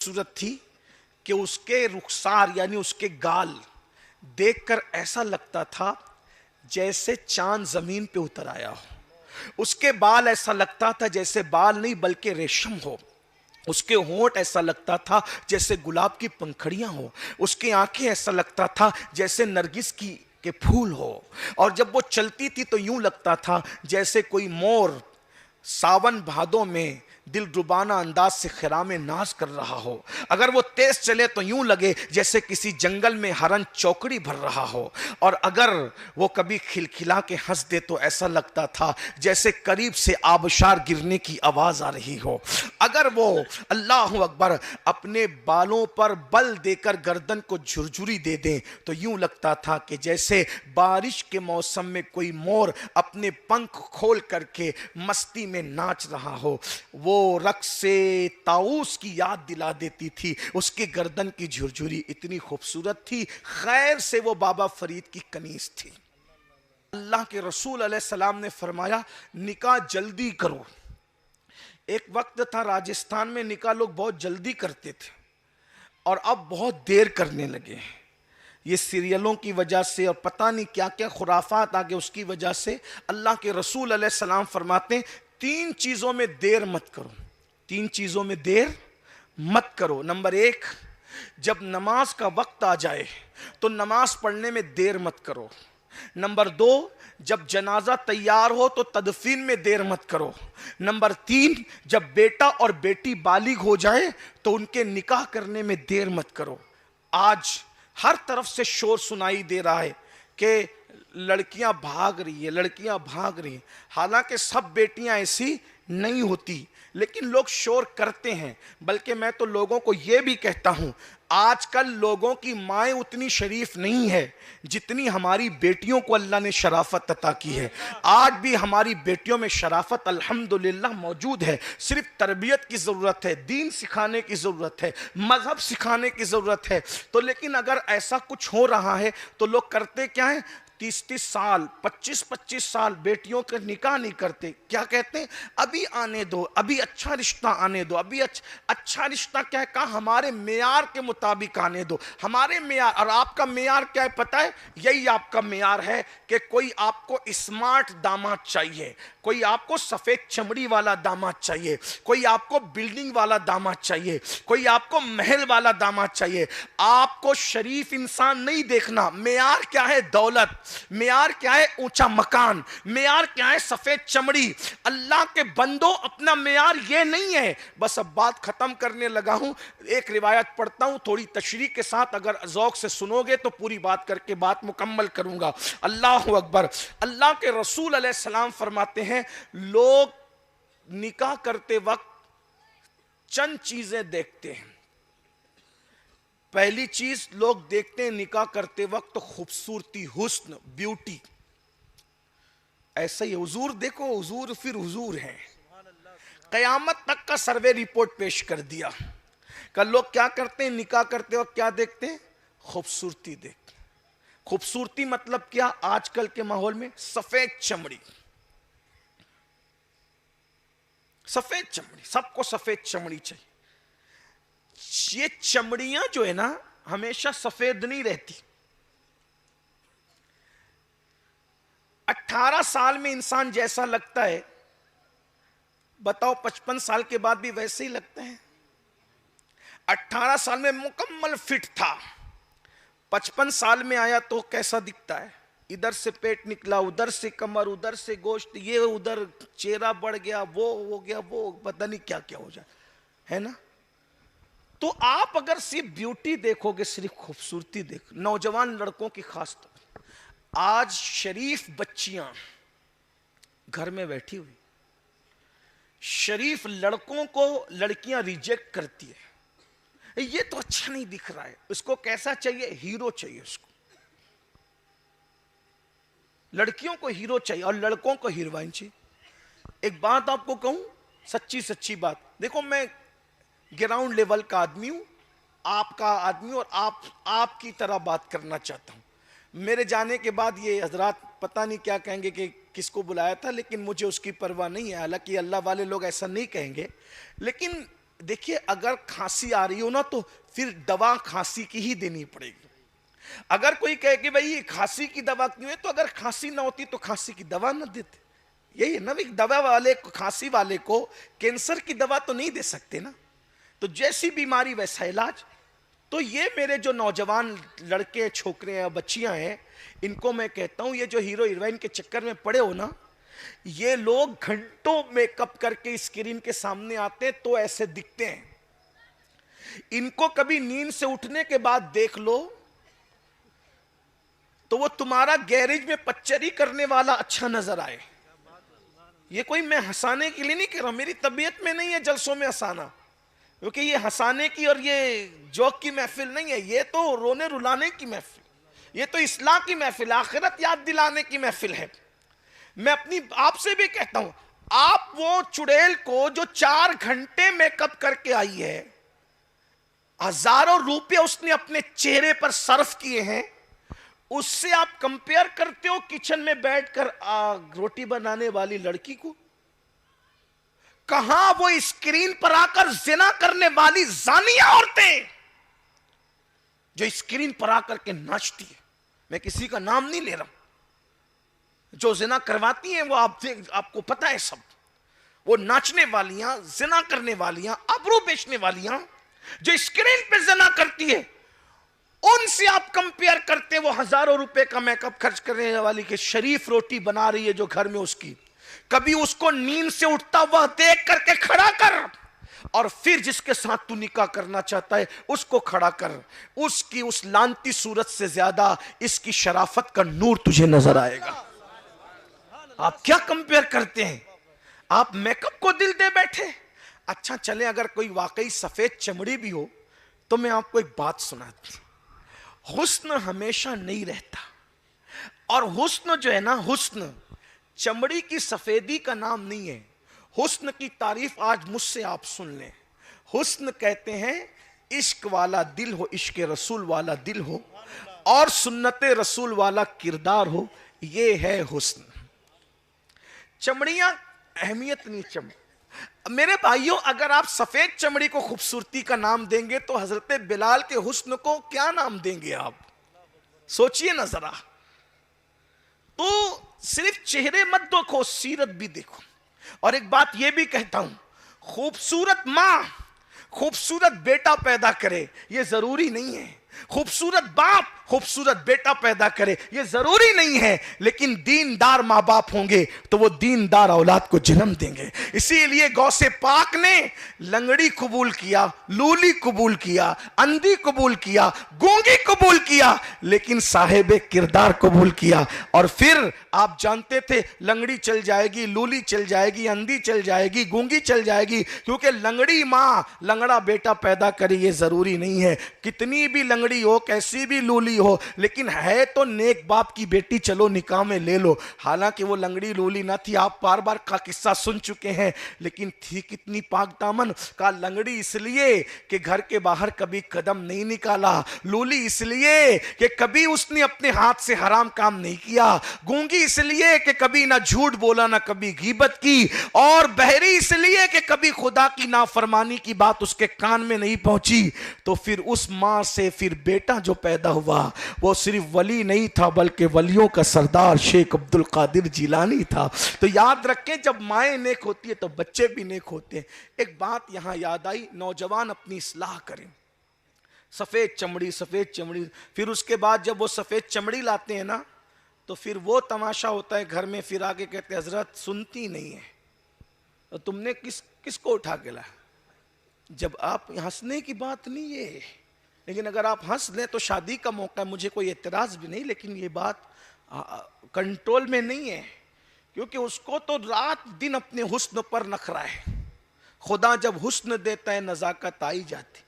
صورت تھی کہ اس کے رخسار یعنی اس کے گال دیکھ کر ایسا لگتا تھا جیسے چاند زمین پہ اتر آیا ہو. اس کے بال ایسا لگتا تھا جیسے بال نہیں بلکہ ریشم ہو. اس کے ہونٹ ایسا لگتا تھا جیسے گلاب کی پنکھڑیاں ہو. اس کی آنکھیں ایسا لگتا تھا جیسے نرگس کی کے پھول ہو. اور جب وہ چلتی تھی تو یوں لگتا تھا جیسے کوئی مور ساون بھادوں میں دل ربانہ انداز سے خرام ناز کر رہا ہو. اگر وہ تیز چلے تو یوں لگے جیسے کسی جنگل میں ہرن چوکڑی بھر رہا ہو. اور اگر وہ کبھی کھلکھلا کے ہنس دے تو ایسا لگتا تھا جیسے قریب سے آبشار گرنے کی آواز آ رہی ہو. اگر وہ اللہ اکبر اپنے بالوں پر بل دے کر گردن کو جھرجھری دے دیں تو یوں لگتا تھا کہ جیسے بارش کے موسم میں کوئی مور اپنے پنکھ کھول کر کے مستی میں ناچ رہا ہو. وہ رقص طاؤس کی یاد دلا دیتی تھی. اس کے گردن کی جھرجھری اتنی خوبصورت تھی. خیر سے وہ بابا فرید کی کنیز تھی. اللہ کے رسول علیہ السلام نے فرمایا نکاح جلدی کرو. ایک وقت تھا راجستھان میں نکاح لوگ بہت جلدی کرتے تھے اور اب بہت دیر کرنے لگے ہیں. یہ سیریلوں کی وجہ سے اور پتہ نہیں کیا کیا خرافات آگے اس کی وجہ سے. اللہ کے رسول علیہ السلام فرماتے ہیں 3 چیزوں میں دیر مت کرو. 3 چیزوں میں دیر مت کرو. نمبر 1، جب نماز کا وقت آ جائے تو نماز پڑھنے میں دیر مت کرو. نمبر 2، جب جنازہ تیار ہو تو تدفین میں دیر مت کرو. نمبر 3، جب بیٹا اور بیٹی بالغ ہو جائے تو ان کے نکاح کرنے میں دیر مت کرو. آج ہر طرف سے شور سنائی دے رہا ہے کہ لڑکیاں بھاگ رہی ہیں، لڑکیاں بھاگ رہی ہیں. حالانکہ سب بیٹیاں ایسی نہیں ہوتی لیکن لوگ شور کرتے ہیں. بلکہ میں تو لوگوں کو یہ بھی کہتا ہوں آج کل لوگوں کی مائیں اتنی شریف نہیں ہے جتنی ہماری بیٹیوں کو اللہ نے شرافت عطا کی ہے. آج بھی ہماری بیٹیوں میں شرافت الحمدللہ موجود ہے. صرف تربیت کی ضرورت ہے، دین سکھانے کی ضرورت ہے، مذہب سکھانے کی ضرورت ہے. تو لیکن اگر ایسا کچھ ہو رہا ہے تو لوگ کرتے کیا ہیں 30 سال 25 سال بیٹیوں کے نکاح نہیں کرتے. کیا کہتے ہیں ابھی آنے دو، ابھی اچھا رشتہ آنے دو. ابھی اچھا رشتہ کیا ہے کہا ہمارے معیار کے مطابق آنے دو. ہمارے معیار اور آپ کا معیار کیا ہے پتہ ہے؟ یہی آپ کا معیار ہے کہ کوئی آپ کو اسمارٹ داماد چاہیے، کوئی آپ کو سفید چمڑی والا داماد چاہیے، کوئی آپ کو بلڈنگ والا داماد چاہیے، کوئی آپ کو محل والا داماد چاہیے. آپ کو شریف انسان نہیں دیکھنا. معیار کیا ہے؟ دولت. معیار کیا ہے؟ اونچا مکان. معیار کیا ہے؟ سفید چمڑی. اللہ کے بندوں اپنا معیار یہ نہیں ہے. بس اب بات ختم کرنے لگا ہوں. ایک روایت پڑھتا ہوں تھوڑی تشریح کے ساتھ، اگر ذوق سے سنو گے تو پوری بات کر کے بات مکمل کروں گا. اللہ اکبر. اللہ کے رسول علیہ السلام فرماتے ہیں لوگ نکاح کرتے وقت چند چیزیں دیکھتے ہیں. پہلی چیز لوگ دیکھتے ہیں نکاح کرتے وقت خوبصورتی، حسن، بیوٹی. ایسا ہی حضور دیکھو، حضور پھر حضور ہیں. قیامت تک کا سروے رپورٹ پیش کر دیا کہ لوگ کیا کرتے ہیں نکاح کرتے وقت کیا دیکھتے ہیں؟ خوبصورتی دیکھتے ہیں. خوبصورتی مطلب کیا؟ آج کل کے ماحول میں سفید چمڑی. سفید چمڑی، سب کو سفید چمڑی چاہیے. یہ چمڑیاں جو ہے نا ہمیشہ سفید نہیں رہتی. 18 سال میں انسان جیسا لگتا ہے بتاؤ 55 سال کے بعد بھی ویسے ہی لگتا ہے؟ 18 سال میں مکمل فٹ تھا، 55 سال میں آیا تو کیسا دکھتا ہے؟ ادھر سے پیٹ نکلا، ادھر سے کمر، ادھر سے گوشت، یہ ادھر چہرہ بڑھ گیا، وہ ہو گیا، وہ پتہ نہیں کیا کیا ہو جائے ہے نا. تو آپ اگر صرف بیوٹی دیکھو گے، صرف خوبصورتی دیکھو، نوجوان لڑکوں کی خاص طور آج شریف بچیاں گھر میں بیٹھی ہوئی، شریف لڑکوں کو لڑکیاں ریجیکٹ کرتی ہے. یہ تو اچھا نہیں دکھ رہا ہے. اس کو کیسا چاہیے؟ ہیرو چاہیے. اس کو لڑکیوں کو ہیرو چاہیے اور لڑکوں کو ہیروئن چاہیے. ایک بات آپ کو کہوں، سچی بات دیکھو، میں گراؤنڈ لیول کا آدمی ہوں، آپ کا آدمی، اور آپ کی طرح بات کرنا چاہتا ہوں. میرے جانے کے بعد یہ حضرات پتہ نہیں کیا کہیں گے کہ کس کو بلایا تھا، لیکن مجھے اس کی پرواہ نہیں ہے. حالانکہ اللہ والے لوگ ایسا نہیں کہیں گے. لیکن دیکھیے اگر کھانسی آ رہی ہو نا تو پھر دوا کھانسی کی ہی دینی پڑے گی. اگر کوئی کہے کہ بھئی کھانسی کی دوا کیوں ہے, تو اگر کھانسی نہ ہوتی تو کھانسی کی دوا نہ دیتے. یہی ہے نا, دوا والے کو, کھانسی والے کو کینسر کی دوا تو نہیں دے سکتے نا. تو جیسی بیماری ویسا علاج. تو یہ میرے جو نوجوان لڑکے چھوکرے ہیں بچیاں ہیں, ان کو میں کہتا ہوں یہ جو ہیرو ہیروئن کے چکر میں پڑے ہو نا, یہ لوگ گھنٹوں میک اپ کر کے اسکرین کے سامنے آتے تو ایسے دکھتے ہیں. ان کو کبھی نیند سے اٹھنے کے بعد دیکھ لو تو وہ تمہارا گیریج میں پچری کرنے والا اچھا نظر آئے. یہ کوئی میں ہنسانے کے لیے نہیں کہہ رہا, میری طبیعت میں نہیں ہے جلسوں میں ہنسانا, کیونکہ یہ ہنسانے کی اور یہ جوک کی محفل نہیں ہے, یہ تو رونے رلانے کی محفل, یہ تو اصلاح کی محفل, آخرت یاد دلانے کی محفل ہے. میں اپنی آپ سے بھی کہتا ہوں, آپ وہ چڑیل کو جو 4 گھنٹے میک اپ کر کے آئی ہے, ہزاروں روپے اس نے اپنے چہرے پر صرف کیے ہیں, اس سے آپ کمپیئر کرتے ہو کچن میں بیٹھ کر روٹی بنانے والی لڑکی کو؟ کہاں وہ اسکرین پر آ کر زنا کرنے والی زانیہ عورتیں جو اسکرین پر آ کر کے ناچتی ہے, میں کسی کا نام نہیں لے رہا ہوں, جو زنا کرواتی ہیں وہ آپ کو پتہ ہے سب, وہ ناچنے والیاں, زنا کرنے والیاں, ابرو بیچنے والیاں جو اسکرین پہ زنا کرتی ہے, ان سے آپ کمپیئر کرتے وہ ہزاروں روپے کا میک اپ خرچ کرنے والی کہ شریف روٹی بنا رہی ہے جو گھر میں اس کی. کبھی اس کو نیند سے اٹھتا ہوا دیکھ کر کے کھڑا کر, اور پھر جس کے ساتھ تو نکاح کرنا چاہتا ہے اس کو کھڑا کر. اس کی اس لانتی صورت سے زیادہ اس کی شرافت کا نور تجھے نظر آئے گا. آپ کیا کمپیئر کرتے ہیں؟ آپ میک اپ کو دل دے بیٹھے. اچھا چلیں, اگر کوئی واقعی سفید چمڑی بھی ہو تو میں آپ کو ایک بات سناتی ہوں. حسن ہمیشہ نہیں رہتا, اور حسن جو ہے نا, حسن چمڑی کی سفیدی کا نام نہیں ہے. حسن کی تعریف آج مجھ سے آپ سن لیں. حسن کہتے ہیں عشق والا دل ہو, عشق رسول والا دل ہو, اور سنت رسول والا کردار ہو, یہ ہے حسن. چمڑیاں اہمیت نہیں. میرے بھائیوں, اگر آپ سفید چمڑی کو خوبصورتی کا نام دیں گے تو حضرت بلال کے حسن کو کیا نام دیں گے آپ؟ سوچئے نا ذرا. تو صرف چہرے مت دیکھو, سیرت بھی دیکھو. اور ایک بات یہ بھی کہتا ہوں, خوبصورت ماں خوبصورت بیٹا پیدا کرے یہ ضروری نہیں ہے, خوبصورت باپ خوبصورت بیٹا پیدا کرے یہ ضروری نہیں ہے, لیکن دیندار ماں باپ ہوں گے تو وہ دیندار اولاد کو جنم دیں گے. اسی لیے غوث پاک نے لنگڑی قبول کیا, لولی قبول کیا, اندھی قبول کیا, گونگی قبول کیا, لیکن صاحب کردار قبول کیا. اور پھر آپ جانتے تھے لنگڑی چل جائے گی, لولی چل جائے گی, اندھی چل جائے گی, گونگی چل جائے گی, کیونکہ لنگڑی ماں لنگڑا بیٹا پیدا کرے یہ ضروری نہیں ہے. کتنی بھی لنگڑی ہو, کیسی بھی لولی ہو, لیکن ہے تو نیک باپ کی بیٹی, چلو نکاح میں لے لو. حالانکہ وہ لنگڑی لولی نہ تھی, آپ بار بار کا قصہ سن چکے ہیں, لیکن تھی کتنی پاک دامن. کا لنگڑی اس لیے کہ گھر کے باہر کبھی قدم نہیں نکالا, لولی اس لیے کہ کبھی اس نے اپنے ہاتھ سے حرام کام نہیں کیا, گونگی اس لیے کہ کبھی نہ جھوٹ بولا نہ کبھی غیبت کی, اور بہری اس لیے کہ کبھی خدا کی نافرمانی کی بات اس کے کان میں نہیں پہنچی. تو پھر اس ماں سے پھر بیٹا جو پیدا ہوا وہ صرف ولی نہیں تھا بلکہ ولیوں کا سردار شیخ عبد القادر جیلانی تھا. تو یاد رکھیں, جب مائیں نیک ہوتی ہے تو بچے بھی نیک ہوتے ہیں. ایک بات یہاں یاد آئی, نوجوان اپنی اصلاح کریں. سفید چمڑی, سفید چمڑی, پھر اس کے بعد جب وہ سفید چمڑی لاتے ہیں نا تو پھر وہ تماشا ہوتا ہے گھر میں, پھر آگے کہتے ہیں حضرت سنتی نہیں ہے, تو تم نے کس کو اٹھا کے لایا؟ جب آپ ہنسنے کی بات نہیں ہے, لیکن اگر آپ ہنس لیں تو شادی کا موقع ہے, مجھے کوئی اعتراض بھی نہیں, لیکن یہ بات کنٹرول میں نہیں ہے, کیونکہ اس کو تو رات دن اپنے حسن پر نخرا ہے. خدا جب حسن دیتا ہے نزاکت آئی جاتی.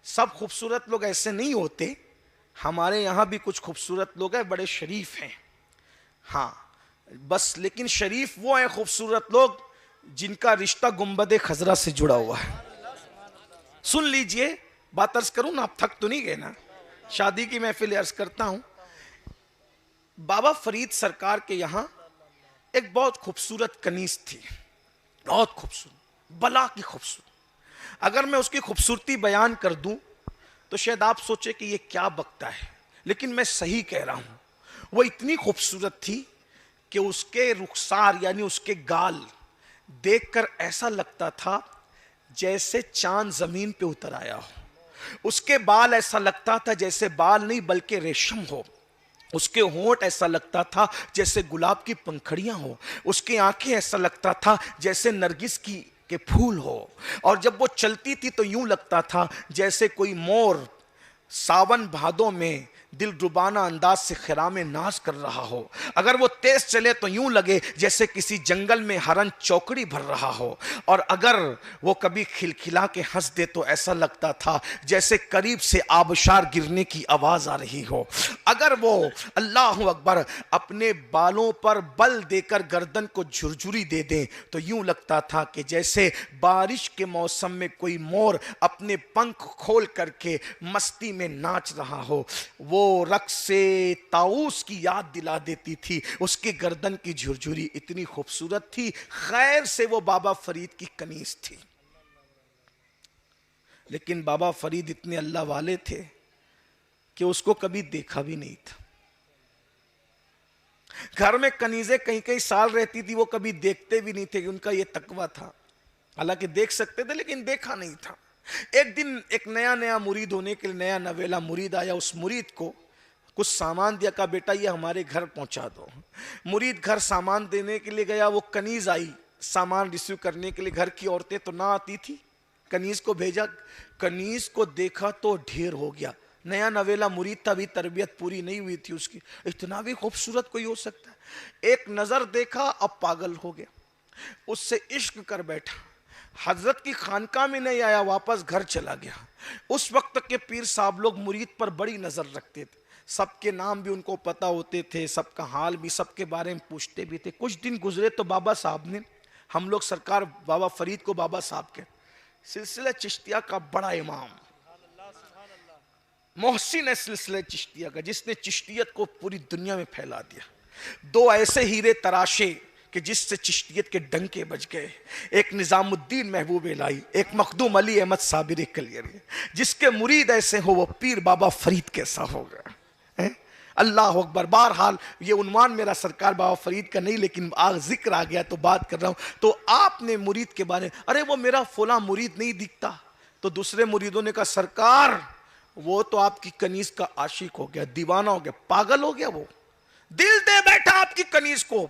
سب خوبصورت لوگ ایسے نہیں ہوتے, ہمارے یہاں بھی کچھ خوبصورت لوگ ہیں, بڑے شریف ہیں, ہاں بس, لیکن شریف وہ ہیں خوبصورت لوگ جن کا رشتہ گنبد خضرا سے جڑا ہوا ہے. سن لیجئے, بات عرض کروں نا, آپ تھک تو نہیں گئے نا, شادی کی محفل عرض کرتا ہوں. بابا فرید سرکار کے یہاں ایک بہت خوبصورت کنیز تھی, بہت خوبصورت, بلا کی خوبصورت. اگر میں اس کی خوبصورتی بیان کر دوں تو شاید آپ سوچے کہ یہ کیا بکتا ہے، لیکن میں صحیح کہہ رہا ہوں. وہ اتنی خوبصورت تھی کہ اس کے رخسار یعنی اس کے گال دیکھ کر ایسا لگتا تھا جیسے چاند زمین پہ اتر آیا ہو. اس کے بال ایسا لگتا تھا جیسے بال نہیں بلکہ ریشم ہو. اس کے ہونٹ ایسا لگتا تھا جیسے گلاب کی پنکھڑیاں ہو. اس کی آنکھیں ایسا لگتا تھا جیسے نرگس کے پھول ہو. اور جب وہ چلتی تھی تو یوں لگتا تھا جیسے کوئی مور ساون بھادوں میں دل ربانہ انداز سے خرام ناز کر رہا ہو. اگر وہ تیز چلے تو یوں لگے جیسے کسی جنگل میں ہرن چوکڑی بھر رہا ہو. اور اگر وہ کبھی کھلکھلا کے ہنس دے تو ایسا لگتا تھا جیسے قریب سے آبشار گرنے کی آواز آ رہی ہو. اگر وہ اللہ اکبر اپنے بالوں پر بل دے کر گردن کو جھرجھری دے دیں تو یوں لگتا تھا کہ جیسے بارش کے موسم میں کوئی مور اپنے پنکھ کھول کر کے مستی میں ناچ رہا ہو. وہ رقص طاؤس کی یاد دلا دیتی تھی. اس کی گردن کی جھرجھری اتنی خوبصورت تھی. خیر سے وہ بابا فرید کی کنیز تھی. لیکن بابا فرید اتنے اللہ والے تھے کہ اس کو کبھی دیکھا بھی نہیں تھا. گھر میں کنیزیں کئی کئی سال رہتی تھی، وہ کبھی دیکھتے بھی نہیں تھے کہ ان کا یہ تقویٰ تھا. حالانکہ دیکھ سکتے تھے لیکن دیکھا نہیں تھا. ایک دن ایک نیا مرید ہونے کے لیے نیا نویلا مرید آیا. اس مرید کو کچھ سامان دیا، کہا بیٹا یہ ہمارے گھر پہنچا دو. مرید گھر سامان دینے کے لیے گیا. وہ کنیز آئی سامان ریسیو کرنے کے لیے. گھر کی عورتیں تو نہ آتی تھی. کنیز کو بھیجا. کنیز کو دیکھا تو ڈھیر ہو گیا. نیا نویلا مرید تھا، ابھی تربیت پوری نہیں ہوئی تھی اس کی. اتنا بھی خوبصورت کوئی ہو سکتا ہے؟ ایک نظر دیکھا اب پاگل ہو گیا. اس سے عشق کر بیٹھا. حضرت کی خانقاہ میں نہیں آیا، واپس گھر چلا گیا. اس وقت تک کے پیر صاحب لوگ مرید پر بڑی نظر رکھتے تھے. سب کے نام بھی ان کو پتہ ہوتے تھے، سب کا حال بھی، سب کے بارے میں پوچھتے بھی تھے. کچھ دن گزرے تو بابا صاحب نے، ہم لوگ سرکار بابا فرید کو بابا صاحب کے سلسلہ چشتیہ کا بڑا امام، محسن ہے سلسلہ چشتیہ کا، جس نے چشتیت کو پوری دنیا میں پھیلا دیا. دو ایسے ہیرے تراشے کہ جس سے چشتیت کے ڈنکے بج گئے. ایک نظام الدین محبوب الہی، ایک مخدوم علی احمد صابری کلیری. جس کے مرید ایسے ہو وہ پیر بابا فرید کیسا ہوگا؟ اللہ اکبر. بہرحال یہ عنوان میرا سرکار بابا فرید کا نہیں، لیکن ذکر آ گیا تو بات کر رہا ہوں. تو آپ نے مرید کے بارے میں، ارے وہ میرا فلاں مرید نہیں دکھتا. تو دوسرے مریدوں نے کہا سرکار وہ تو آپ کی کنیز کا عاشق ہو گیا، دیوانہ ہو گیا، پاگل ہو گیا، وہ دل دے بیٹھا آپ کی کنیز کو،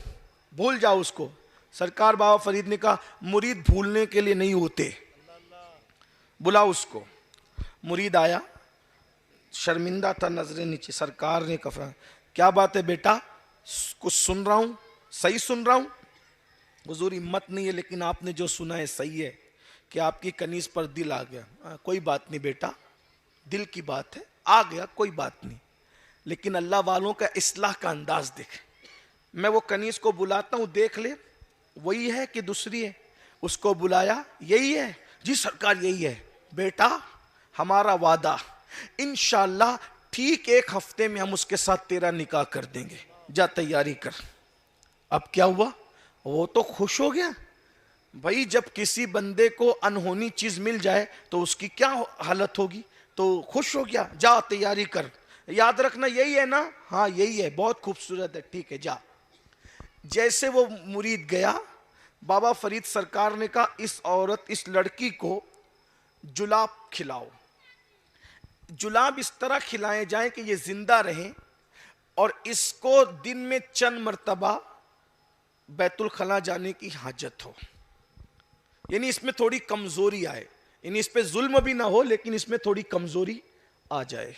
بھول جاؤ اس کو. سرکار بابا فرید نے کہا مرید بھولنے کے لیے نہیں ہوتے، بلاؤ اس کو. مرید آیا، شرمندہ تھا، نظریں نیچے. سرکار نے کہا کیا بات ہے بیٹا، کچھ سن رہا ہوں، صحیح سن رہا ہوں؟ حضور ہمت نہیں ہے لیکن آپ نے جو سنا ہے صحیح ہے کہ آپ کی کنیز پر دل آ گیا. کوئی بات نہیں بیٹا، دل کی بات ہے، آ گیا کوئی بات نہیں، لیکن اللہ والوں کا اصلاح کا انداز دیکھ. میں وہ کنیز کو بلاتا ہوں، دیکھ لے وہی ہے کہ دوسری ہے. اس کو بلایا، یہی ہے؟ جی سرکار یہی ہے. بیٹا ہمارا وعدہ، انشاءاللہ ٹھیک 1 ہفتے میں ہم اس کے ساتھ تیرا نکاح کر دیں گے، جا تیاری کر. اب کیا ہوا؟ وہ تو خوش ہو گیا. بھائی جب کسی بندے کو انہونی چیز مل جائے تو اس کی کیا حالت ہوگی؟ تو خوش ہو گیا. جا تیاری کر، یاد رکھنا یہی ہے نا؟ ہاں یہی ہے، بہت خوبصورت ہے، ٹھیک ہے جا. جیسے وہ مرید گیا، بابا فرید سرکار نے کہا اس عورت، اس لڑکی کو جلاب کھلاؤ. جلاب اس طرح کھلائے جائیں کہ یہ زندہ رہیں، اور اس کو دن میں چند مرتبہ بیت الخلا جانے کی حاجت ہو. یعنی اس میں تھوڑی کمزوری آئے، یعنی اس پہ ظلم بھی نہ ہو لیکن اس میں تھوڑی کمزوری آ جائے.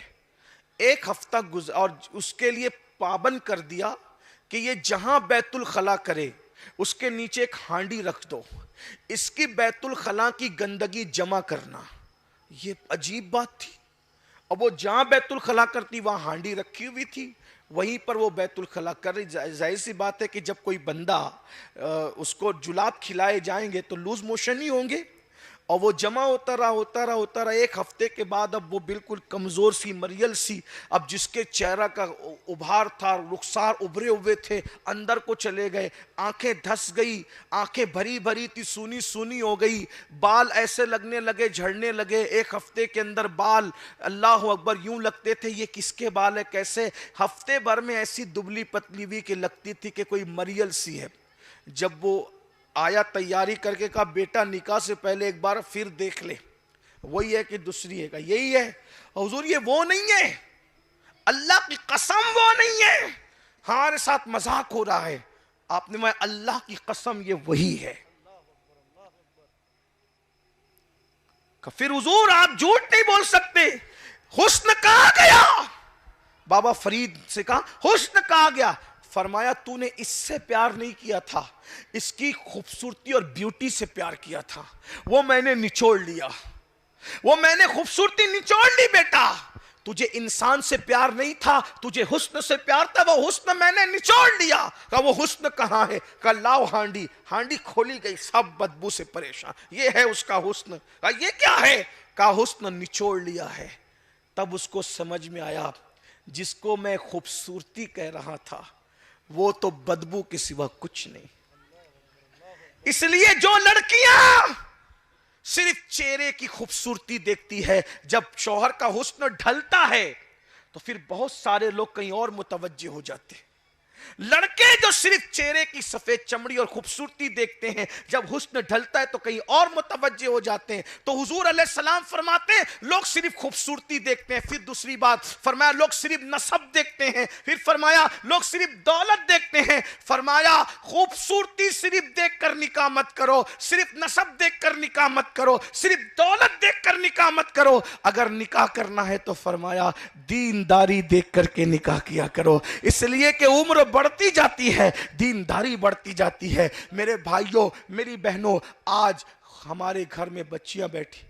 1 ہفتہ گزر، اور اس کے لیے پابند کر دیا کہ یہ جہاں بیت الخلا کرے اس کے نیچے ایک ہانڈی رکھ دو، اس کی بیت الخلا کی گندگی جمع کرنا. یہ عجیب بات تھی. اب وہ جہاں بیت الخلا کرتی وہاں ہانڈی رکھی ہوئی تھی، وہیں پر وہ بیت الخلا کر رہی. ظاہر سی بات ہے کہ جب کوئی بندہ اس کو جلاب کھلائے جائیں گے تو لوز موشن ہی ہوں گے. اور وہ جمع ہوتا رہا ایک ہفتے کے بعد اب وہ بالکل کمزور سی مریل سی، اب جس کے چہرہ کا ابھار تھا، رخسار ابھرے ہوئے تھے، اندر کو چلے گئے، آنکھیں دھس گئی، آنکھیں بھری بھری تھی، سونی سونی ہو گئی، بال ایسے لگنے لگے، جھڑنے لگے، ایک ہفتے کے اندر بال اللہ اکبر یوں لگتے تھے یہ کس کے بال ہے کیسے، ہفتے بھر میں ایسی دبلی پتلی ہوئی کہ لگتی تھی کہ کوئی مریل سی ہے۔ جب وہ آیا تیاری کر کے کہا بیٹا نکاح سے پہلے ایک بار پھر دیکھ لے، وہی ہے کہ دوسری ہے؟ کہا یہی ہے۔ حضور یہ وہ نہیں ہے، اللہ کی قسم وہ نہیں ہے، ہمارے ساتھ مذاق ہو رہا ہے۔ آپ نے میں اللہ کی قسم یہ وہی ہے۔ کہ پھر حضور آپ جھوٹ نہیں بول سکتے، حسن کہاں گیا؟ بابا فرید سے کہا حسن کہاں گیا؟ فرمایا تو نے اس سے پیار نہیں کیا تھا، اس کی خوبصورتی اور بیوٹی سے پیار کیا تھا، وہ میں نے نچوڑ لیا، وہ میں نے خوبصورتی نچوڑ لی بیٹا، تجھے انسان سے پیار نہیں تھا، تجھے حسن سے پیار تھا، وہ حسن میں نے نچوڑ لیا۔ کہا وہ حسن کہاں ہے؟ کہا لاؤ ہانڈی، ہانڈی کھولی گئی، سب بدبو سے پریشان، یہ ہے اس کا حسن۔ کہا یہ کیا ہے؟ کہا حسن نچوڑ لیا ہے۔ تب اس کو سمجھ میں آیا جس کو میں خوبصورتی کہہ رہا تھا وہ تو بدبو کے سوا کچھ نہیں۔ اس لیے جو لڑکیاں صرف چہرے کی خوبصورتی دیکھتی ہے، جب شوہر کا حسن ڈھلتا ہے تو پھر بہت سارے لوگ کہیں اور متوجہ ہو جاتے ہیں۔ لڑکے جو صرف چہرے کی سفید چمڑی اور خوبصورتی دیکھتے ہیں، جب حسن ڈھلتا ہے تو کہیں اور متوجہ ہو جاتے ہیں۔ تو حضور علیہ السلام فرماتے ہیں لوگ صرف خوبصورتی دیکھتے ہیں، پھر دوسری بات فرمایا لوگ صرف نسب دیکھتے ہیں، پھر فرمایا لوگ صرف دولت دیکھتے ہیں، فرمایا خوبصورتی صرف دیکھ کر نکاح مت کرو، صرف نسب دیکھ کر نکاح مت کرو، صرف دولت دیکھ کر نکاح مت کرو، اگر نکاح کرنا ہے تو فرمایا دینداری دیکھ کر کے نکاح کیا کرو، اس لیے کہ عمر بڑھتی جاتی ہے، دینداری بڑھتی جاتی ہے۔ میرے بھائیوں میری بہنوں، آج ہمارے گھر میں بچیاں بیٹھی،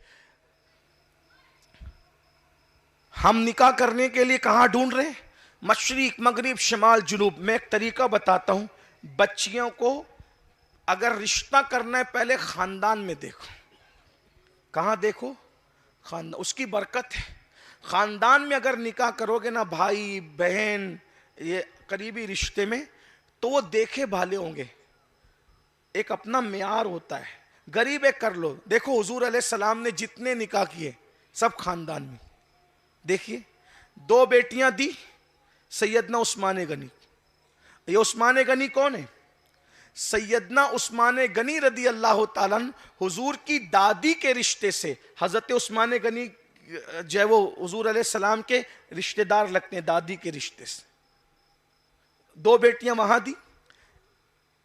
ہم نکاح کرنے کے لیے کہاں ڈھونڈ رہے ہیں؟ مشرق مغرب شمال جنوب۔ میں ایک طریقہ بتاتا ہوں، بچیوں کو اگر رشتہ کرنا ہے پہلے خاندان میں دیکھو۔ کہاں دیکھو؟ خاندان، اس کی برکت ہے۔ خاندان میں اگر نکاح کرو گے نا، بھائی بہن یہ قریبی رشتے میں، تو وہ دیکھے بھالے ہوں گے، ایک اپنا معیار ہوتا ہے۔ غریب ایک کر لو، دیکھو حضور علیہ السلام نے جتنے نکاح کیے سب خاندان میں۔ دیکھیے 2 بیٹیاں دی سیدنا عثمان غنی۔ یہ عثمان غنی کون ہے؟ سیدنا عثمان غنی رضی اللہ تعالیٰ عنہ حضور کی دادی کے رشتے سے، حضرت عثمان غنی جو ہے وہ حضور علیہ السلام کے رشتہ دار لگتے ہیں دادی کے رشتے سے۔ 2 بیٹیاں وہاں دی،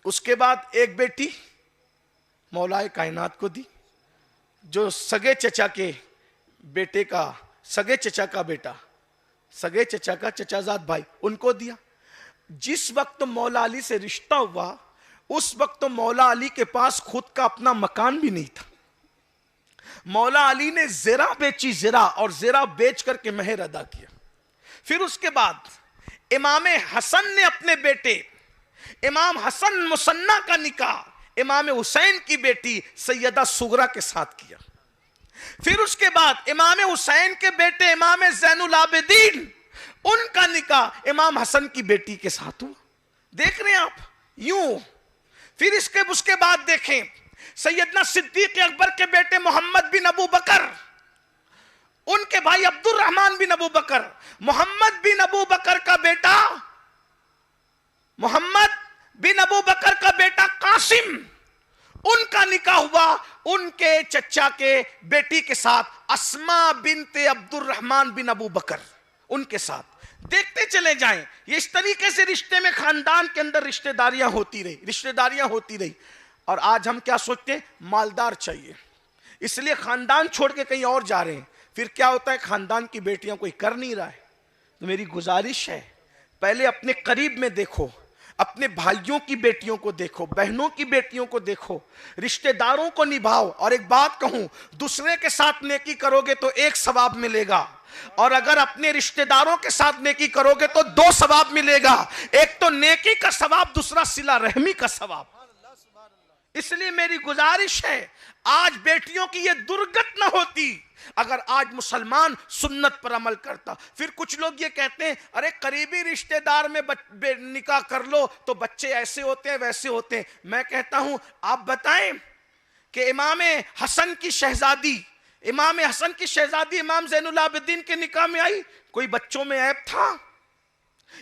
اس کے بعد ایک بیٹی مولا کائنات کو دی، جو سگے چچا کے بیٹے کا، سگے چچا کا بیٹا، سگے چچا کا چچا زاد بھائی، ان کو دیا۔ جس وقت مولا علی سے رشتہ ہوا اس وقت مولا علی کے پاس خود کا اپنا مکان بھی نہیں تھا۔ مولا علی نے زرہ بیچی، زرہ، اور زرہ بیچ کر کے مہر ادا کیا۔ پھر اس کے بعد امام حسن نے اپنے بیٹے امام حسن مصنع کا نکاح امام حسین کی بیٹی سیدہ سغرا کے ساتھ کیا۔ پھر اس کے بعد امام حسین کے بیٹے امام زین العابدین، ان کا نکاح امام حسن کی بیٹی کے ساتھ ہوا۔ دیکھ رہے ہیں آپ یوں۔ پھر اس کے بعد دیکھیں سیدنا صدیق اکبر کے بیٹے محمد بن ابو بکر، ان کے بھائی عبد الرحمن بن ابو بکر، محمد بن ابو بکر کا بیٹا، محمد بن ابو بکر کا بیٹا قاسم، ان کا نکاح ہوا ان کے چچا کے بیٹی کے ساتھ، اسما بنت عبد الرحمن بن ابو بکر، ان کے ساتھ۔ دیکھتے چلے جائیں، یہ اس طریقے سے رشتے میں خاندان کے اندر رشتہ داریاں ہوتی رہی۔ اور آج ہم کیا سوچتے ہیں؟ مالدار چاہیے، اس لیے خاندان چھوڑ کے کہیں اور جا رہے ہیں۔ پھر کیا ہوتا ہے؟ خاندان کی بیٹیاں کوئی کر نہیں رہا ہے۔ تو میری گزارش ہے پہلے اپنے قریب میں دیکھو، اپنے بھائیوں کی بیٹیوں کو دیکھو، بہنوں کی بیٹیوں کو دیکھو، رشتہ داروں کو نبھاؤ۔ اور ایک بات کہوں، دوسرے کے ساتھ نیکی کرو گے تو 1 ثواب ملے گا، اور اگر اپنے رشتہ داروں کے ساتھ نیکی کرو گے تو 2 ثواب ملے گا۔ ایک تو نیکی کا ثواب، دوسرا صلہ رحمی کا ثواب۔ اس لیے میری گزارش ہے آج بیٹیوں کی یہ درگت نہ ہوتی اگر آج مسلمان سنت پر عمل کرتا. پھر کچھ لوگ یہ کہتے ہیں ارے قریبی رشتہ دار میں نکاح کر لو تو بچے ایسے ہوتے ہیں ویسے ہوتے ہیں. میں کہتا ہوں آپ بتائیں کہ امام حسن کی شہزادی امام زین العابدین کے نکاح میں آئی, کوئی بچوں میں عیب تھا؟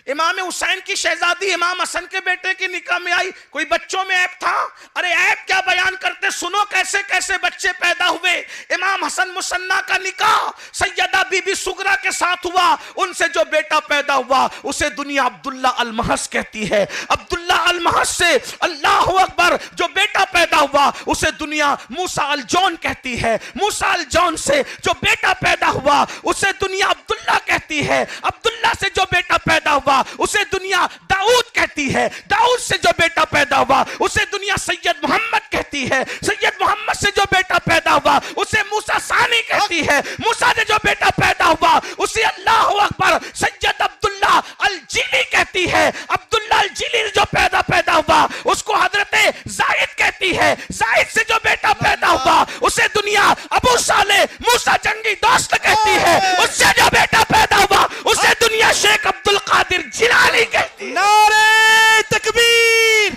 امام حسین کی شہزادی امام حسن کے بیٹے کی نکاح میں آئی, کوئی بچوں میں عیب تھا؟ ارے عیب کیا بیان کرتے, سنو کیسے کیسے بچے پیدا ہوئے. امام حسن مصنع کا نکاح سیدہ بی بی سغرا کے ساتھ ہوا, ان سے جو بیٹا پیدا ہوا اسے دنیا عبداللہ المحض کہتی ہے. عبداللہ المحض سے اللہ اکبر جو بیٹا پیدا ہوا اسے دنیا موسیٰ الجون کہتی ہے. موسیٰ الجون سے جو بیٹا پیدا ہوا اسے دنیا عبداللہ کہتی ہے. عبداللہ سے جو بیٹا پیدا ہوا اسے دنیا داؤد کہتی ہے. داؤد سے جو بیٹا پیدا ہوا اسے دنیا سید محمد کہتی ہے. سید محمد سے جو بیٹا پیدا ہوا اسے موسیٰ ثانی کہتی ہے. موسیٰ سے جو بیٹا پیدا ہوا اسے اللہ اکبر سید عبداللہ الجیلی کہتی ہے. عبداللہ الجیلی جو پیدا ہوا اس کو حضرت زائد کہتی ہے. زائد سے جو بیٹا پیدا ہوا اسے دنیا ابو صالح موسیٰ جنگی دوست کہتی ہے. اس سے جو بیٹا پیدا ہوا اسے دنیا شیخ عبد القادر جیلانی کہتی ہے. نعرہ تکبیر,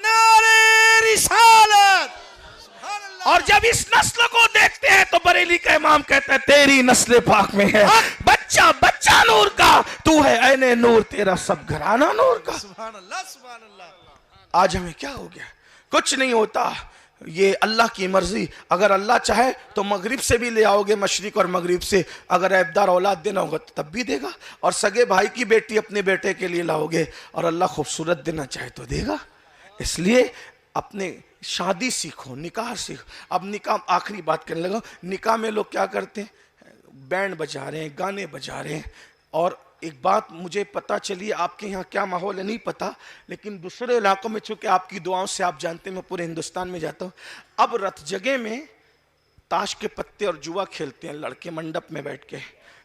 نعرہ رسالت. اور جب اس نسل کو دیکھتے ہیں تو بریلی کا امام کہتا ہے تیری نسل پاک میں ہے بچہ نور کا, تو ہے عین نور, تیرا سب گھرانہ نور کا. سبحان اللہ, سبحان اللہ. آج ہمیں کیا ہو گیا, کچھ نہیں ہوتا, یہ اللہ کی مرضی. اگر اللہ چاہے تو مغرب سے بھی لے آؤ گے, مشرق اور مغرب سے. اگر عیبدار اولاد دینا ہوگا تو تب بھی دے گا, اور سگے بھائی کی بیٹی اپنے بیٹے کے لیے لاؤ گے, اور اللہ خوبصورت دینا چاہے تو دے گا. اس لیے اپنے شادی سیکھو, نکاح سیکھو. اب نکاح, آخری بات کرنے لگا, نکاح میں لوگ کیا کرتے ہیں, بینڈ بجا رہے ہیں, گانے بجا رہے ہیں. اور ایک بات مجھے پتا چلی, آپ کے یہاں کیا ماحول ہے نہیں پتا, لیکن دوسرے علاقوں میں چونکہ آپ کی دعاؤں سے آپ جانتے ہیں میں پورے ہندوستان میں جاتا ہوں. اب رت جگہ میں تاش کے پتے اور جوا کھیلتے ہیں لڑکے, منڈپ میں بیٹھ کے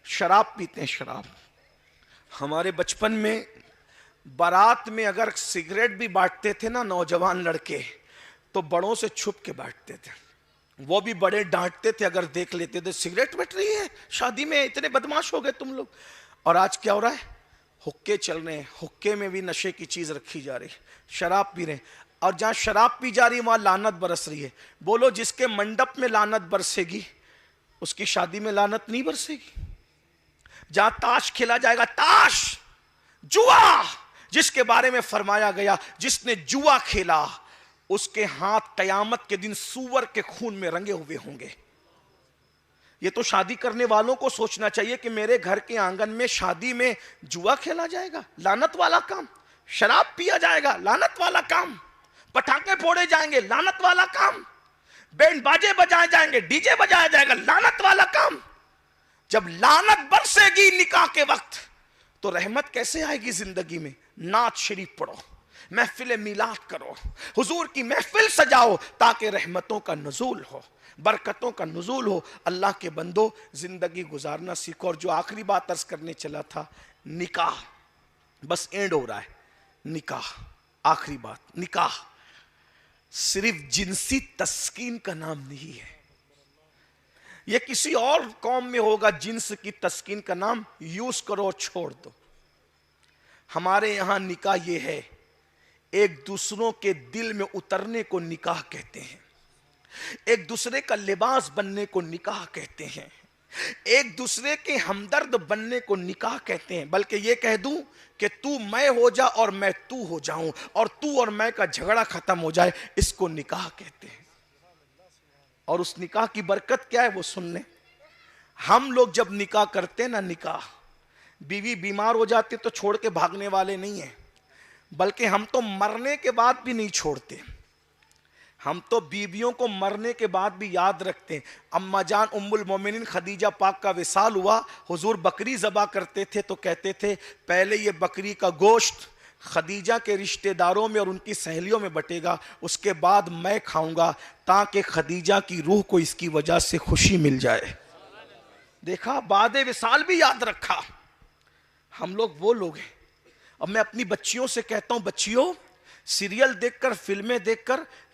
شراب پیتے ہیں. شراب, ہمارے بچپن میں بارات میں اگر سگریٹ بھی بانٹتے تھے نا نوجوان لڑکے, تو بڑوں سے چھپ کے بانٹتے تھے. وہ بھی بڑے ڈانٹتے تھے اگر دیکھ لیتے تھے سگریٹ بٹ رہی ہے شادی میں, اتنے بدماش ہو گئے تم لوگ. اور آج کیا ہو رہا ہے, حقے چل رہے ہیں, حقے میں بھی نشے کی چیز رکھی جا رہی ہے, شراب پی رہے ہیں. اور جہاں شراب پی جا رہی ہے وہاں لعنت برس رہی ہے. بولو جس کے منڈپ میں لعنت برسے گی اس کی شادی میں لعنت نہیں برسے گی. جہاں تاش کھیلا جائے گا, تاش, جوا, جس کے بارے میں فرمایا گیا جس نے جوا کھیلا اس کے ہاتھ قیامت کے دن سور کے خون میں رنگے ہوئے ہوں گے. یہ تو شادی کرنے والوں کو سوچنا چاہیے کہ میرے گھر کے آنگن میں شادی میں جوا کھیلا جائے گا, لعنت والا کام. شراب پیا جائے گا, لعنت والا کام. پٹاخے پھوڑے جائیں گے, لعنت والا کام. بینڈ باجے بجائے جائیں گے, ڈی جے بجایا جائے گا, لعنت والا کام. جب لعنت برسے گی نکاح کے وقت تو رحمت کیسے آئے گی زندگی میں. نعت شریف پڑھو, محفل میلاد کرو, حضور کی محفل سجاؤ تاکہ رحمتوں کا نزول ہو, برکتوں کا نزول ہو. اللہ کے بندو زندگی گزارنا سیکھو. اور جو آخری بات عرض کرنے چلا تھا, نکاح بس اینڈ ہو رہا ہے. نکاح, آخری بات, نکاح صرف جنسی تسکین کا نام نہیں ہے. یہ کسی اور قوم میں ہوگا جنس کی تسکین کا نام, یوز کرو اور چھوڑ دو. ہمارے یہاں نکاح یہ ہے, ایک دوسروں کے دل میں اترنے کو نکاح کہتے ہیں, ایک دوسرے کا لباس بننے کو نکاح کہتے ہیں, ایک دوسرے کے ہمدرد بننے کو نکاح کہتے ہیں. بلکہ یہ کہہ دوں کہ تو میں ہو جا اور میں تو ہو جاؤں, اور تو اور میں کا جھگڑا ختم ہو جائے, اس کو نکاح کہتے ہیں. اور اس نکاح کی برکت کیا ہے وہ سن لیں. ہم لوگ جب نکاح کرتے نا, نکاح, بیوی بیمار ہو جاتی تو چھوڑ کے بھاگنے والے نہیں ہیں, بلکہ ہم تو مرنے کے بعد بھی نہیں چھوڑتے. ہم تو بیویوں کو مرنے کے بعد بھی یاد رکھتے ہیں. اماں جان ام المومنین خدیجہ پاک کا وصال ہوا, حضور بکری ذبح کرتے تھے تو کہتے تھے پہلے یہ بکری کا گوشت خدیجہ کے رشتہ داروں میں اور ان کی سہیلیوں میں بٹے گا, اس کے بعد میں کھاؤں گا تاکہ خدیجہ کی روح کو اس کی وجہ سے خوشی مل جائے. دیکھا, بعد وصال بھی یاد رکھا. ہم لوگ وہ لوگ ہیں. اب میں اپنی بچیوں سے کہتا ہوں, بچیوں سیریل دیکھ کر, فلمیں دیکھ کر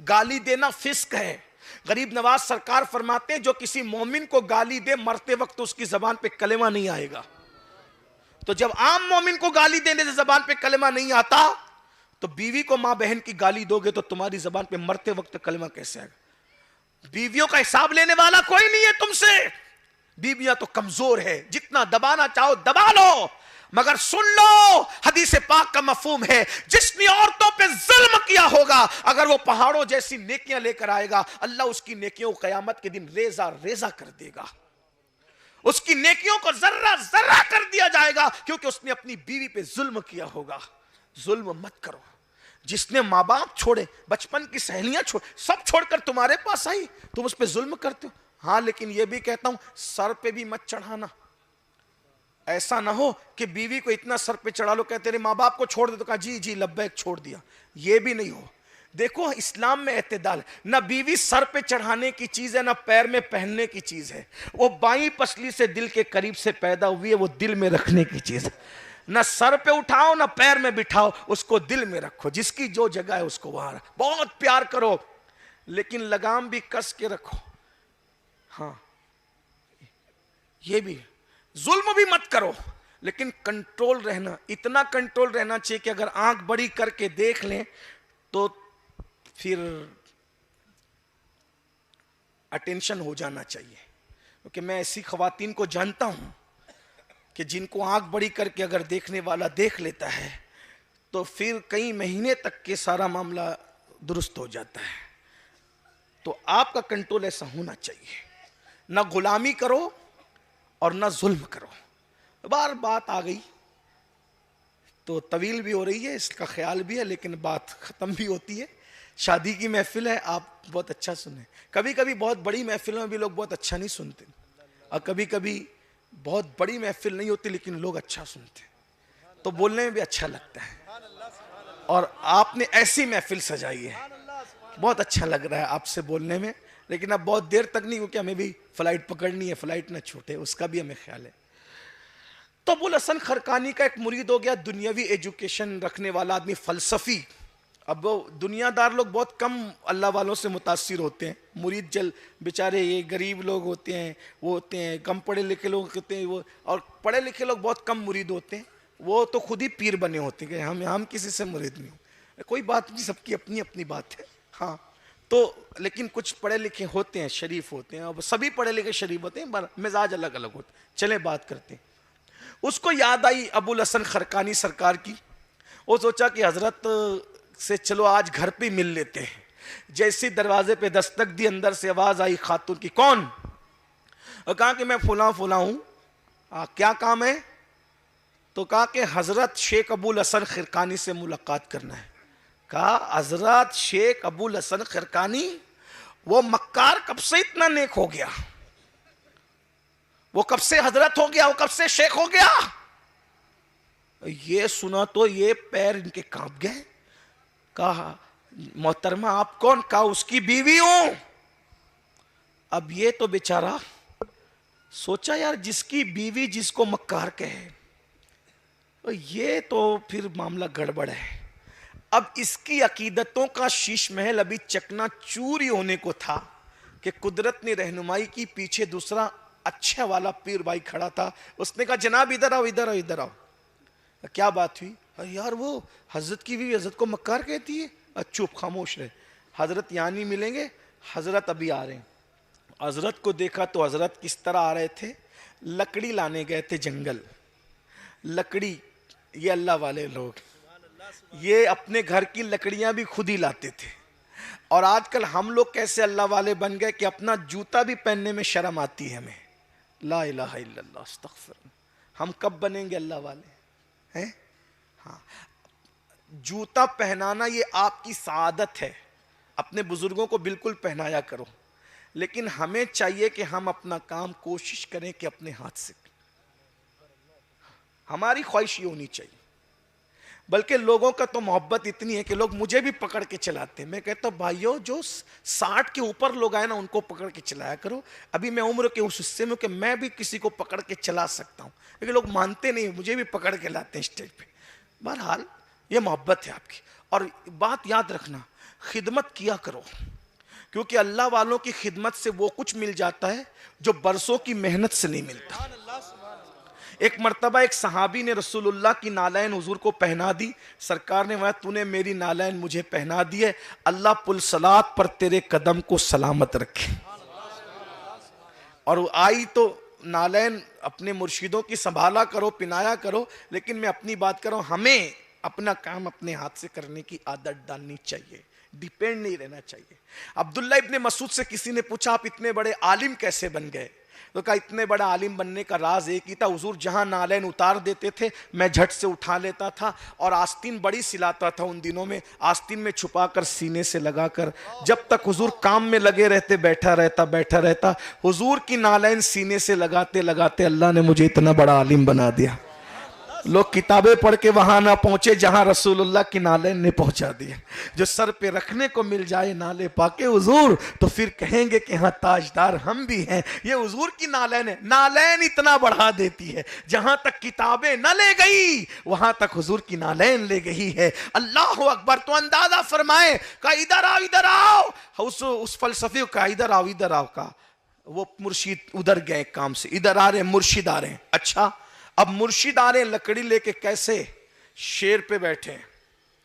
گالی دینا فسق ہے. غریب نواز سرکار فرماتے ہیں جو کسی مومن کو گالی دے مرتے وقت اس کی زبان پہ کلمہ نہیں آئے گا. تو جب عام مومن کو گالی دینے سے زبان پہ کلمہ نہیں آتا تو بیوی کو ماں بہن کی گالی دو گے تو تمہاری زبان پہ مرتے وقت کلمہ کیسے آئے گا؟ بیویوں کا حساب لینے والا کوئی نہیں ہے تم سے. بیویاں تو کمزور ہے, جتنا دبانا چاہو دبا لو, مگر سن لو حدیث پاک کا مفہوم ہے جس نے عورتوں پہ ظلم کیا ہوگا اگر وہ پہاڑوں جیسی نیکیاں لے کر آئے گا اللہ اس کی نیکیوں کو قیامت کے دن ریزہ ریزہ کر دے گا. اس کی نیکیوں کو ذرہ ذرہ کر دیا جائے گا کیونکہ اس نے اپنی بیوی پہ ظلم کیا ہوگا. ظلم مت کرو. جس نے ماں باپ چھوڑے, بچپن کی سہیلیاں چھوڑ, سب چھوڑ کر تمہارے پاس آئی, تم اس پہ ظلم کرتے ہو. ہاں لیکن یہ بھی کہتا ہوں سر پہ بھی مت چڑھانا. ایسا نہ ہو کہ بیوی کو اتنا سر پہ چڑھا لو کہ تیرے ماں باپ کو چھوڑ دے تو کہا جی جی لبیک چھوڑ دیا. یہ بھی نہیں ہو. دیکھو اسلام میں اعتدال, نہ بیوی سر پہ چڑھانے کی چیز ہے نہ پیر میں پہننے کی چیز ہے. وہ بائیں پسلی سے دل کے قریب سے پیدا ہوئی ہے, وہ دل میں رکھنے کی چیز ہے. نہ سر پہ اٹھاؤ نہ پیر میں بٹھاؤ, اس کو دل میں رکھو. جس کی جو جگہ ہے اس کو وہاں رکھو. بہت پیار کرو لیکن لگام بھی کس کے رکھو. ہاں یہ بھی, ظلم بھی مت کرو لیکن کنٹرول رہنا. اتنا کنٹرول رہنا چاہیے کہ اگر آنکھ بڑی کر کے دیکھ لیں تو پھر اٹینشن ہو جانا چاہیے. کیونکہ میں ایسی خواتین کو جانتا ہوں کہ جن کو آنکھ بڑی کر کے اگر دیکھنے والا دیکھ لیتا ہے تو پھر کئی مہینے تک کے سارا معاملہ درست ہو جاتا ہے. تو آپ کا کنٹرول ایسا ہونا چاہیے, نہ غلامی کرو اور نہ ظلم کرو. بار بات آ گئی تو طویل بھی ہو رہی ہے, اس کا خیال بھی ہے لیکن بات ختم بھی ہوتی ہے. شادی کی محفل ہے, آپ بہت اچھا سنیں. کبھی کبھی بہت بڑی محفلوں میں بھی لوگ بہت اچھا نہیں سنتے, اور کبھی کبھی بہت بڑی محفل نہیں ہوتی لیکن لوگ اچھا سنتے تو بولنے میں بھی اچھا لگتا ہے. اور آپ نے ایسی محفل سجائی ہے, بہت اچھا لگ رہا ہے آپ سے بولنے میں. لیکن اب بہت دیر تک نہیں, کیونکہ ہمیں بھی فلائٹ پکڑنی ہے, فلائٹ نہ چھوٹے, اس کا بھی ہمیں خیال ہے. تو ابوالحسن خرقانی کا ایک مرید ہو گیا, دنیاوی ایجوکیشن رکھنے والا آدمی, فلسفی. اب وہ دنیا دار لوگ بہت کم اللہ والوں سے متاثر ہوتے ہیں. مرید بیچارے یہ غریب لوگ ہوتے ہیں, وہ ہوتے ہیں کم پڑھے لکھے لوگ ہوتے ہیں, وہ اور پڑھے لکھے لوگ بہت کم مرید ہوتے ہیں. وہ تو خود ہی پیر بنے ہوتے ہیں کہ ہم کسی سے مرید نہیں ہوں. کوئی بات نہیں, سب کی اپنی اپنی بات ہے. ہاں تو لیکن کچھ پڑھے لکھے ہوتے ہیں, شریف ہوتے ہیں, اور سبھی پڑھے لکھے شریف ہوتے ہیں, مزاج الگ الگ ہوتے ہیں. چلیں بات کرتے ہیں. اس کو یاد آئی ابوالحسن خرقانی سرکار کی. وہ سوچا کہ حضرت سے چلو آج گھر پہ مل لیتے ہیں. جیسی دروازے پہ دستک دی, اندر سے آواز آئی خاتون کی, کون؟ اور کہا کہ میں فلاں فلاں ہوں. کیا کام ہے؟ تو کہا کہ حضرت شیخ ابوالحسن خرقانی سے ملاقات کرنا ہے. کہا حضرت شیخ ابوالحسن خرقانی, وہ مکار کب سے اتنا نیک ہو گیا؟ وہ کب سے حضرت ہو گیا؟ وہ کب سے شیخ ہو گیا؟ یہ سنا تو یہ پیر ان کے کانپ گئے. کہا محترمہ آپ کون؟ کہا اس کی بیوی ہوں. اب یہ تو بیچارہ سوچا یار جس کی بیوی جس کو مکار کہے, یہ تو پھر معاملہ گڑبڑ ہے. اب اس کی عقیدتوں کا شیش محل ابھی چکنا چوری ہونے کو تھا کہ قدرت نے رہنمائی کی. پیچھے دوسرا اچھا والا پیر بھائی کھڑا تھا. اس نے کہا جناب ادھر آؤ ادھر آؤ ادھر آؤ. کیا بات ہوئی؟ یار وہ حضرت کی بیوی حضرت کو مکار کہتی ہے. چپ خاموش رہے. حضرت یہاں نہیں ملیں گے, حضرت ابھی آ رہے ہیں. حضرت کو دیکھا تو حضرت کس طرح آ رہے تھے؟ لکڑی لانے گئے تھے جنگل. لکڑی, یہ اللہ والے لوگ یہ اپنے گھر کی لکڑیاں بھی خود ہی لاتے تھے. اور آج کل ہم لوگ کیسے اللہ والے بن گئے کہ اپنا جوتا بھی پہننے میں شرم آتی ہے ہمیں. لا الہ الا اللہ استغفر. ہم کب بنیں گے اللہ والے ہیں؟ ہاں, جوتا پہنانا یہ آپ کی سعادت ہے. اپنے بزرگوں کو بالکل پہنایا کرو, لیکن ہمیں چاہیے کہ ہم اپنا کام کوشش کریں کہ اپنے ہاتھ سے. ہماری خواہش یہ ہونی چاہیے. بلکہ لوگوں کا تو محبت اتنی ہے کہ لوگ مجھے بھی پکڑ کے چلاتے ہیں. میں کہتا ہوں بھائیو جو 60 کے اوپر لوگ آئے نا ان کو پکڑ کے چلایا کرو. ابھی میں عمر کے اس حصے میں کہ میں بھی کسی کو پکڑ کے چلا سکتا ہوں, لیکن لوگ مانتے نہیں, مجھے بھی پکڑ کے لاتے ہیں اسٹیج پہ. بہرحال یہ محبت ہے آپ کی. اور بات یاد رکھنا, خدمت کیا کرو، کیونکہ اللہ والوں کی خدمت سے وہ کچھ مل جاتا ہے جو برسوں کی محنت سے نہیں ملتا۔ سبحان اللہ سبحان اللہ۔ ایک مرتبہ ایک صحابی نے رسول اللہ کی نالین حضور کو پہنا دی، سرکار نے فرمایا تو نے میری نالین مجھے پہنا دی ہے، اللہ پل صلات پر تیرے قدم کو سلامت رکھے۔ اور آئی تو نالین اپنے مرشدوں کی سنبھالا کرو، پنایا کرو، لیکن میں اپنی بات کر رہا ہوں، ہمیں اپنا کام اپنے ہاتھ سے کرنے کی عادت ڈالنی چاہیے، ڈیپینڈ نہیں رہنا چاہیے۔ عبداللہ ابن مسعود سے کسی نے پوچھا آپ اتنے بڑے عالم کیسے بن گئے؟ تو کہا اتنے بڑا عالم بننے کا راز ایک ہی تھا، حضور جہاں نالین اتار دیتے تھے میں جھٹ سے اٹھا لیتا تھا، اور آستین بڑی سلاتا تھا ان دنوں میں، آستین میں چھپا کر سینے سے لگا کر، جب تک حضور کام میں لگے رہتے بیٹھا رہتا، حضور کی نالین سینے سے لگاتے لگاتے اللہ نے مجھے اتنا بڑا عالم بنا دیا۔ لوگ کتابیں پڑھ کے وہاں نہ پہنچے جہاں رسول اللہ کی نالین نے پہنچا دیا۔ جو سر پہ رکھنے کو مل جائے نالے پاکے حضور تو پھر کہیں گے کہ ہاں تاجدار ہم بھی ہیں، یہ حضور کی نالین ہے۔ نالین اتنا بڑھا دیتی ہے، جہاں تک کتابیں نہ لے گئی وہاں تک حضور کی نالین لے گئی ہے۔ اللہ اکبر! تو اندازہ فرمائے کہ ادھر آؤ، اس فلسفی کا ادھر آؤ کا وہ مرشد ادھر گئے کام سے، ادھر آ رہے مرشد آ رہے ہیں۔ اچھا اب مرشد آ رہے ہیں لکڑی لے کے، کیسے؟ شیر پہ بیٹھے ہیں،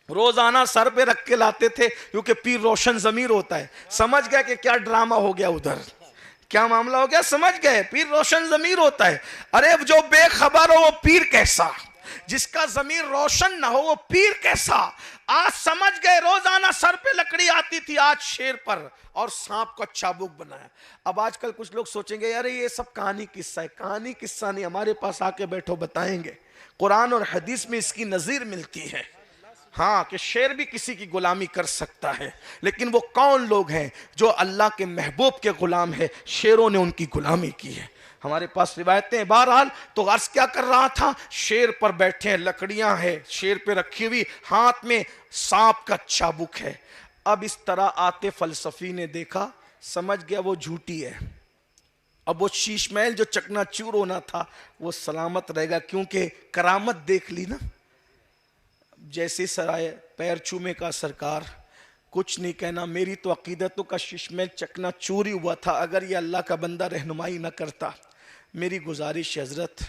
روزانہ سر پہ رکھ کے لاتے تھے کیونکہ پیر روشن ضمیر ہوتا ہے۔ سمجھ گئے کہ کیا ڈرامہ ہو گیا ادھر، کیا معاملہ ہو گیا، سمجھ گئے پیر روشن ضمیر ہوتا ہے۔ ارے جو بے خبر ہو وہ پیر کیسا، جس کا ضمیر روشن نہ ہو وہ پیر کیسا۔ آج سمجھ گئے، روزانہ سر پہ لکڑی آتی تھی، آج شیر پر، اور سانپ کا چابک بنایا۔ اب آج کل کچھ لوگ سوچیں گے یار یہ سب کہانی قصہ ہے، کہانی قصہ نہیں، ہمارے پاس آ کے بیٹھو بتائیں گے، قرآن اور حدیث میں اس کی نظیر ملتی ہے۔ ہاں کہ شیر بھی کسی کی غلامی کر سکتا ہے، لیکن وہ کون لوگ ہیں جو اللہ کے محبوب کے غلام ہیں؟ شیروں نے ان کی غلامی کی ہے۔ ہمارے پاس روایتیں ہیں۔ بہرحال تو عرض کیا کر رہا تھا، شیر پر بیٹھے ہیں، لکڑیاں ہیں شیر پہ رکھی ہوئی، ہاتھ میں سانپ کا چابک ہے۔ اب اس طرح آتے فلسفی نے دیکھا، سمجھ گیا وہ جھوٹی ہے، اب وہ شیش محل جو چکنا چور ہونا تھا وہ سلامت رہے گا، کیونکہ کرامت دیکھ لی نا۔ جیسے سرائے پیر چومے کا سرکار، کچھ نہیں کہنا، میری تو عقیدتوں کا شیش محل چکنا چور ہی ہوا تھا اگر یہ اللہ کا بندہ رہنمائی نہ کرتا۔ میری گزارش حضرت،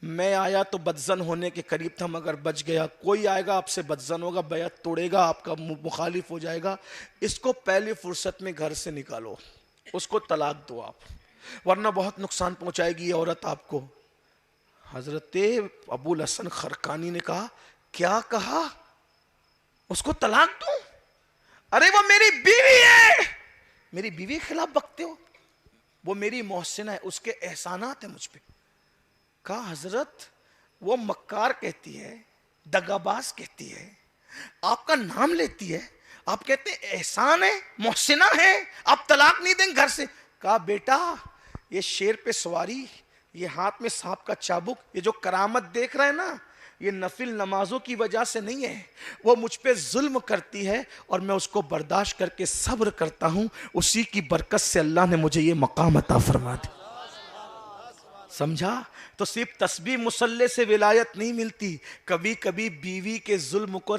میں آیا تو بدزن ہونے کے قریب تھا مگر بچ گیا، کوئی آئے گا آپ سے بدزن ہوگا، بیعت توڑے گا، آپ کا مخالف ہو جائے گا، اس کو پہلی فرصت میں گھر سے نکالو، اس کو طلاق دو آپ، ورنہ بہت نقصان پہنچائے گی یہ عورت آپ کو۔ حضرت ابو الحسن خرقانی نے کہا، کیا کہا؟ اس کو طلاق دوں؟ ارے وہ میری بیوی ہے، میری بیوی کے خلاف بکتے ہو؟ وہ میری محسنہ ہے، اس کے احسانات ہیں مجھ پہ۔ کہا حضرت وہ مکار کہتی ہے، دغاباز کہتی ہے، آپ کا نام لیتی ہے، آپ کہتے ہیں احسان ہے، محسنہ ہے، آپ طلاق نہیں دیں گھر سے۔ کہا بیٹا یہ شیر پہ سواری، یہ ہاتھ میں سانپ کا چابک، یہ جو کرامت دیکھ رہے ہیں نا، یہ نفل نمازوں کی وجہ سے نہیں ہے، وہ مجھ پہ ظلم کرتی ہے اور میں اس کو برداشت کر کے صبر کرتا ہوں، اسی کی برکت سے اللہ نے مجھے یہ مقام عطا فرما دی۔ سمجھا؟ تو صرف تسبیح مصلے سے ولایت نہیں ملتی، کبھی کبھی بیوی کے ظلم کو